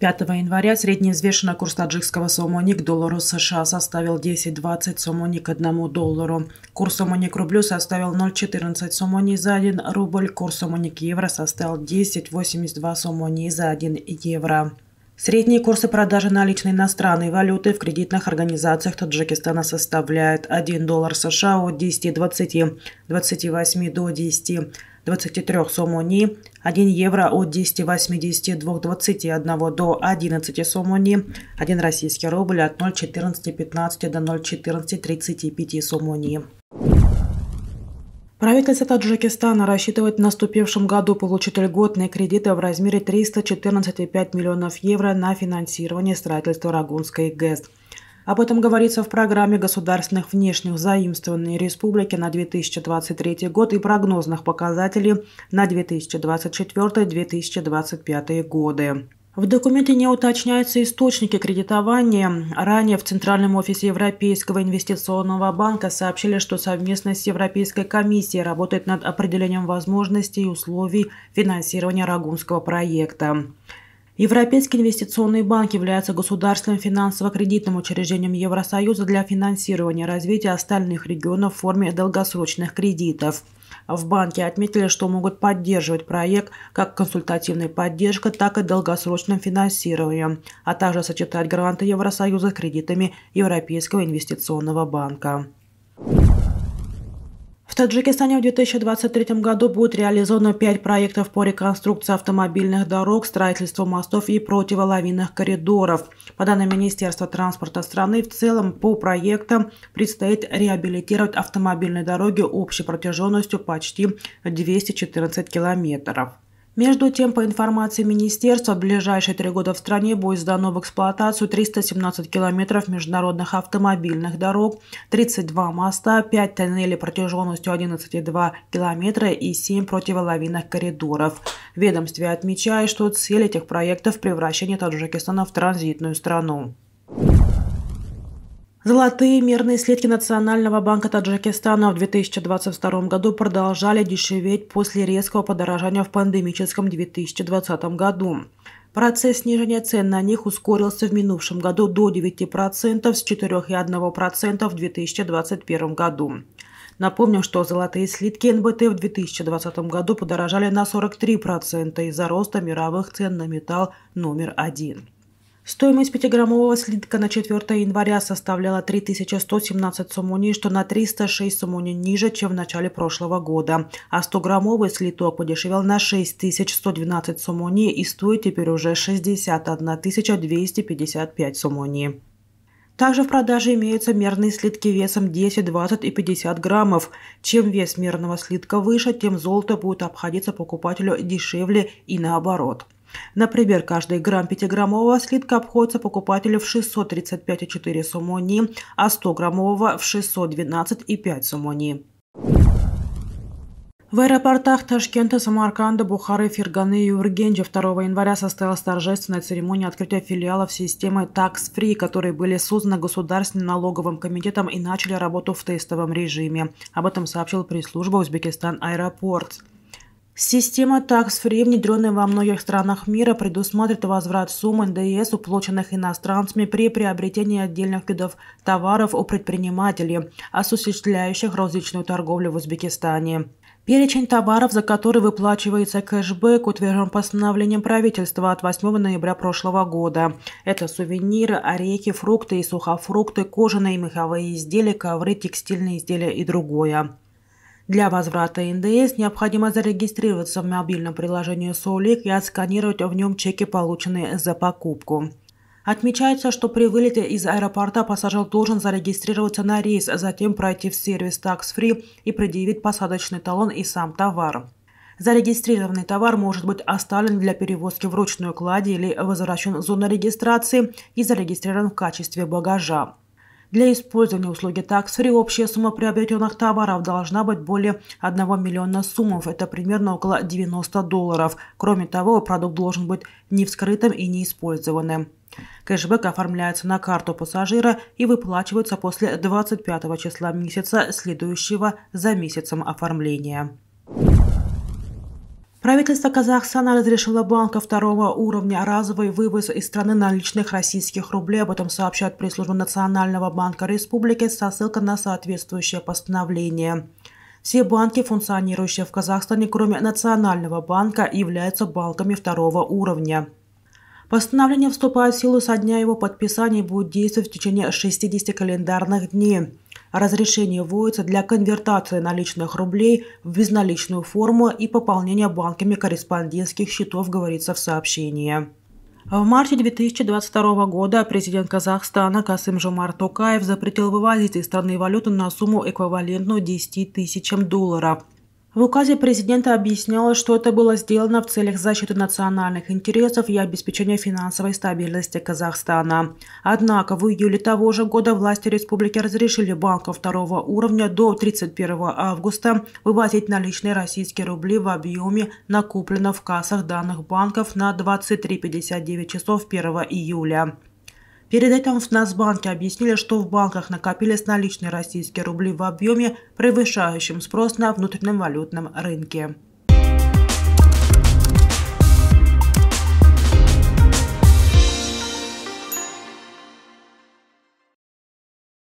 5 января средний взвешенный курс таджикского сомони к доллару США составил 10,20 сомони к $1. Курс сомони к рублю составил 0,14 сомони за 1 рубль. Курс сомони к евро составил 10,82 сомони за 1 евро. Средние курсы продажи наличной иностранной валюты в кредитных организациях Таджикистана составляют 1 доллар США от 10,20, 28 до 10,23 сомони, 1 евро от 10,82, 21 до 11 сомони, 1 российский рубль от 0,1415 до 0,1435 сомони. Правительство Таджикистана рассчитывает в наступившем году получить льготные кредиты в размере 314,5 миллионов евро на финансирование строительства Рагунской ГЭС. Об этом говорится в программе государственных внешних заимствований республики на 2023 год и прогнозных показателей на 2024-2025 годы. В документе не уточняются источники кредитования. Ранее в Центральном офисе Европейского инвестиционного банка сообщили, что совместно с Европейской комиссией работает над определением возможностей и условий финансирования Рагунского проекта. Европейский инвестиционный банк является государственным финансово-кредитным учреждением Евросоюза для финансирования развития остальных регионов в форме долгосрочных кредитов. В банке отметили, что могут поддерживать проект как консультативной поддержкой, так и долгосрочным финансированием, а также сочетать гранты Евросоюза с кредитами Европейского инвестиционного банка. В Таджикистане в 2023 году будет реализовано 5 проектов по реконструкции автомобильных дорог, строительству мостов и противолавинных коридоров. По данным Министерства транспорта страны, в целом по проектам предстоит реабилитировать автомобильные дороги общей протяженностью почти 214 километров. Между тем, по информации министерства, в ближайшие 3 года в стране будет сдано в эксплуатацию 317 километров международных автомобильных дорог, 32 моста, 5 тоннелей протяженностью 11,2 километра и 7 противолавинных коридоров. В ведомстве отмечают, что цель этих проектов – превращение Таджикистана в транзитную страну. Золотые мерные слитки Национального банка Таджикистана в 2022 году продолжали дешеветь после резкого подорожания в пандемическом 2020 году. Процесс снижения цен на них ускорился в минувшем году до 9% с 4,1% в 2021 году. Напомним, что золотые слитки НБТ в 2020 году подорожали на 43% из-за роста мировых цен на металл номер 1. Стоимость 5-граммового слитка на 4 января составляла 3117 сомони, что на 306 сомони ниже, чем в начале прошлого года. А 100-граммовый слиток подешевел на 6112 сомони и стоит теперь уже 61 255 сомони. Также в продаже имеются мерные слитки весом 10, 20 и 50 граммов. Чем вес мерного слитка выше, тем золото будет обходиться покупателю дешевле и наоборот. Например, каждый грамм 5-граммового слитка обходится покупателю в 635,4 сомони, а 100-граммового в 612,5 сомони. В аэропортах Ташкента, Самарканда, Бухары, Ферганы и Ургенча 2 января состоялась торжественная церемония открытия филиалов системы Tax Free, которые были созданы Государственным налоговым комитетом и начали работу в тестовом режиме. Об этом сообщил пресс-служба Узбекистан Аэропорт. Система Tax Free, внедренная во многих странах мира, предусматривает возврат сумм НДС, уплаченных иностранцами при приобретении отдельных видов товаров у предпринимателей, осуществляющих розничную торговлю в Узбекистане. Перечень товаров, за которые выплачивается кэшбэк, утвержден постановлением правительства от 8 ноября прошлого года. Это сувениры, орехи, фрукты и сухофрукты, кожаные и меховые изделия, ковры, текстильные изделия и другое. Для возврата НДС необходимо зарегистрироваться в мобильном приложении Солик и отсканировать в нем чеки, полученные за покупку. Отмечается, что при вылете из аэропорта пассажир должен зарегистрироваться на рейс, а затем пройти в сервис Tax Free и предъявить посадочный талон и сам товар. Зарегистрированный товар может быть оставлен для перевозки в ручной клади или возвращен в зону регистрации и зарегистрирован в качестве багажа. Для использования услуги Tax Free общая сумма приобретенных товаров должна быть более 1 миллиона сумов, это примерно около $90. Кроме того, продукт должен быть не вскрытым и не использованным. Кэшбэк оформляется на карту пассажира и выплачивается после 25 числа месяца, следующего за месяцем оформления. Правительство Казахстана разрешило банкам второго уровня разовый вывоз из страны наличных российских рублей. Об этом сообщает пресс-служба Национального банка республики со ссылкой на соответствующее постановление. Все банки, функционирующие в Казахстане, кроме Национального банка, являются банками второго уровня. Постановление вступает в силу со дня его подписания и будет действовать в течение 60 календарных дней. Разрешение вводится для конвертации наличных рублей в безналичную форму и пополнения банками корреспондентских счетов, говорится в сообщении. В марте 2022 года президент Казахстана Касым-Жомарт Токаев запретил вывозить из страны валюту на сумму, эквивалентную 10 тысячам долларов. В указе президента объяснялось, что это было сделано в целях защиты национальных интересов и обеспечения финансовой стабильности Казахстана. Однако в июле того же года власти республики разрешили банкам второго уровня до 31 августа вывозить наличные российские рубли в объеме, накоплено в кассах данных банков на 23:59 часов 1 июля. Перед этим в Нацбанке объяснили, что в банках накопились наличные российские рубли в объеме, превышающем спрос на внутреннем валютном рынке.